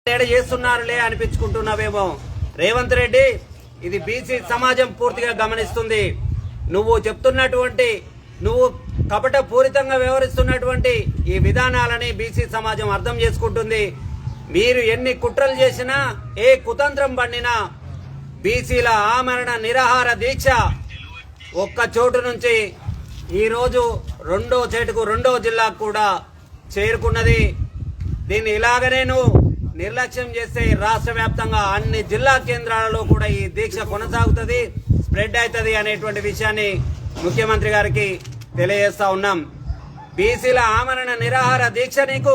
చేస్తున్నారులే అనిపించుకుంటున్నావేమో. రేవంత్ రెడ్డి, ఇది బీసీ సమాజం పూర్తిగా గమనిస్తుంది. నువ్వు చెప్తున్నటువంటి, నువ్వు కపట పూరితంగా వ్యవహరిస్తున్నటువంటి ఈ విధానాలని బీసీ సమాజం అర్థం చేసుకుంటుంది. మీరు ఎన్ని కుట్రలు చేసినా, ఏ కుతంత్రం పండినా, బీసీల ఆమరణ నిరాహార దీక్ష ఒక్క చోటు నుంచి ఈరోజు రెండో జిల్లాకు కూడా చేరుకున్నది. దీన్ని ఇలాగనే నువ్వు నిర్లక్ష్యం చేస్తే రాష్ట్ర వ్యాప్తంగా అన్ని జిల్లా కేంద్రాలలో కూడా ఈ దీక్ష కొనసాగుతుంది, స్ప్రెడ్ అవుతుంది అనేటువంటి విషయాన్ని ముఖ్యమంత్రి గారికి తెలియజేస్తా ఉన్నాం. బీసీల ఆమరణ నిరాహార దీక్ష నీకు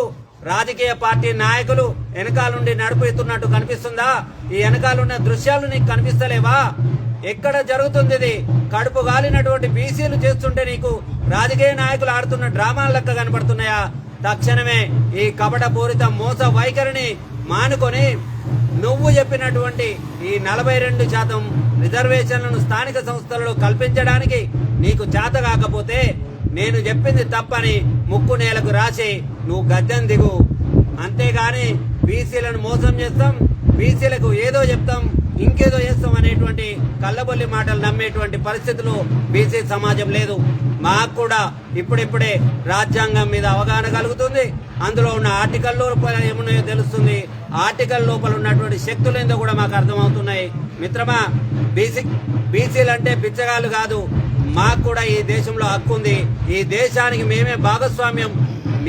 రాజకీయ పార్టీ నాయకులు వెనకాలండి నడిపిస్తున్నట్టు కనిపిస్తుందా? ఈ వెనకాలన్న దృశ్యాలు నీకు కనిపిస్తలేవా? ఎక్కడ జరుగుతుంది ఇది? కడుపు గాలినటువంటి బీసీలు చేస్తుంటే నీకు రాజకీయ నాయకులు ఆడుతున్న డ్రామాల లెక్క కనపడుతున్నాయా? తక్షణమే ఈ కపట పూరిత మోస వైఖరిని మానుకొని నువ్వు చెప్పినటువంటి ఈ 42% రిజర్వేషన్లను స్థానిక సంస్థలలో కల్పించడానికి నీకు చేత కాకపోతే, నేను చెప్పింది తప్పని ముక్కు నేలకు రాసి నువ్వు గద్దెం దిగు. అంతేగాని బీసీలను మోసం చేస్తాం, బీసీలకు ఏదో చెప్తాం, ఇంకేదో చేస్తాం అనేటువంటి కళ్ళబొల్లి మాటలు నమ్మేటువంటి పరిస్థితులు బీసీ సమాజం లేదు. మాకు కూడా ఇప్పుడిప్పుడే రాజ్యాంగం మీద అవగాహన కలుగుతుంది. అందులో ఉన్న ఆర్టికల్ లోపల ఏమున్నాయో తెలుస్తుంది. ఆర్టికల్ లోపల ఉన్నటువంటి శక్తులు ఏందో కూడా మాకు అర్థమవుతున్నాయి. మిత్రమా, బీసీలు అంటే బిచ్చగాళ్ళు కాదు. మాకు కూడా ఈ దేశంలో హక్కు ఉంది. ఈ దేశానికి మేమే భాగస్వామ్యం,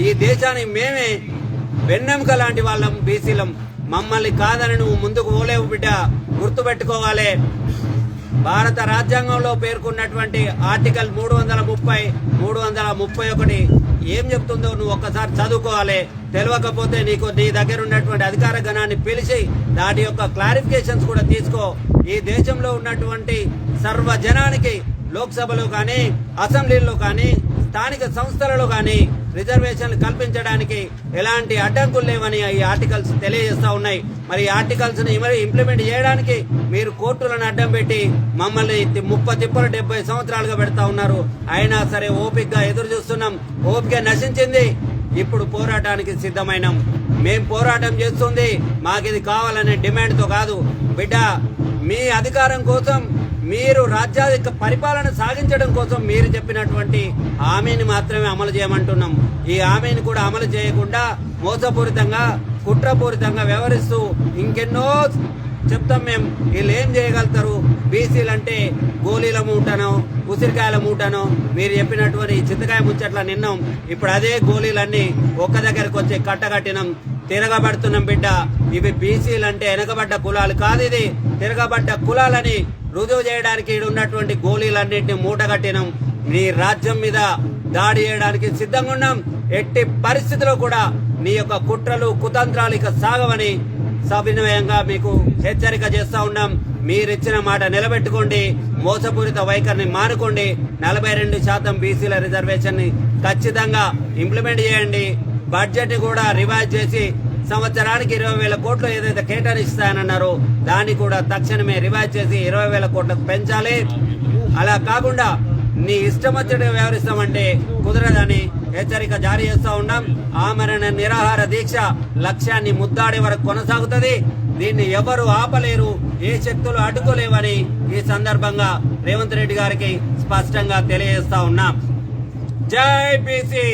ఈ దేశానికి మేమే వెన్నెముక లాంటి వాళ్ళం బీసీలం. మమ్మల్ని కాదని నువ్వు ముందుకు పోలేవు బిడ్డ, గుర్తుపెట్టుకోవాలి. భారత రాజ్యాంగంలో పేర్కొన్నటువంటి ఆర్టికల్ 330, 331 ఏం చెప్తుందో నువ్వు ఒక్కసారి చదువుకోవాలి. తెలియకపోతే నీ దగ్గర ఉన్నటువంటి అధికార గణాన్ని పిలిచి దాని యొక్క క్లారిఫికేషన్స్ కూడా తీసుకో. ఈ దేశంలో ఉన్నటువంటి సర్వజనానికి లోక్సభలో కానీ, అసెంబ్లీలో కానీ, స్థానిక సంస్థలలో కానీ రిజర్వేషన్లు కల్పించడానికి ఎలాంటి అడ్డంకులు లేవని ఈ ఆర్టికల్స్ తెలియజేస్తా ఉన్నాయి. మరి ఈ ఆర్టికల్స్ ని ఇంప్లిమెంట్ చేయడానికి మీరు కోర్టులను అడ్డం పెట్టి మమ్మల్ని 70 సంవత్సరాలుగా పెడతా ఉన్నారు. అయినా సరే ఓపికగా ఎదురు చూస్తున్నాం. ఓపిక నశించింది. ఇప్పుడు పోరాటానికి సిద్ధమైనాం. మేం పోరాటం చేస్తుంది మాకిది కావాలనే డిమాండ్తో కాదు బిడ్డ. మీ అధికారం కోసం, మీరు రాజ్యాధిక పరిపాలన సాగించడం కోసం మీరు చెప్పినటువంటి హామీని మాత్రమే అమలు చేయమంటున్నాం. ఈ హామీని కూడా అమలు చేయకుండా మోసపూరితంగా, కుట్రపూరితంగా వ్యవహరిస్తూ ఇంకెన్నో చెప్తాం మేము. వీళ్ళు ఏం చేయగలుగుతారు? బీసీలంటే గోళీల మూటనో, ఉసిరికాయల మూటనో మీరు చెప్పినటువంటి చింతకాయ ముచ్చట్ల నిన్నాం. ఇప్పుడు అదే గోళీలన్నీ ఒక్క దగ్గరకు వచ్చి కట్టగట్టినాం, తిరగబడుతున్నాం బిడ్డ. ఇవి బీసీలంటే వెనకబడ్డ కులాలు కాదు, ఇది తిరగబడ్డ కులాలని రుజువు చేయడానికి ఉన్నటువంటి గోళీలన్నింటినీ మూటగట్టినాం. నీ రాజ్యం మీద దాడి చేయడానికి సిద్ధంగా ఉన్నాం. ఎట్టి పరిస్థితిలో కూడా నీ యొక్క కుట్రలు, కుతంత్రాలు ఇక సాగవని సవినయంగా మీకు హెచ్చరిక చేస్తా ఉన్నాం. మీరిచ్చిన మాట నిలబెట్టుకోండి, మోసపూరిత వైఖరిని మానుకోండి. 42% బీసీల రిజర్వేషన్ ని ఖచ్చితంగా ఇంప్లిమెంట్ చేయండి. బడ్జెట్ కూడా రివైజ్ చేసి సంవత్సరానికి 20,000 కోట్లు ఏదైతే కేటాయిస్తానన్నారో దాన్ని కూడా తక్షణమే రివైజ్ చేసి 20,000 కోట్లకు పెంచాలి. అలా కాకుండా నీ ఇష్టం వచ్చేట్టుగా వ్యవహరిస్తామంటే కుదరదని హెచ్చరిక జారీ చేస్తా ఉన్నాం. ఆమరణ నిరాహార దీక్ష లక్ష్యాన్ని ముద్దాడే వరకు కొనసాగుతుంది. దీన్ని ఎవరు ఆపలేరు, ఏ శక్తులు అడ్డుకోలేవని ఈ సందర్భంగా రేవంత్ రెడ్డి గారికి స్పష్టంగా తెలియజేస్తా ఉన్నాం. జై బీసీ.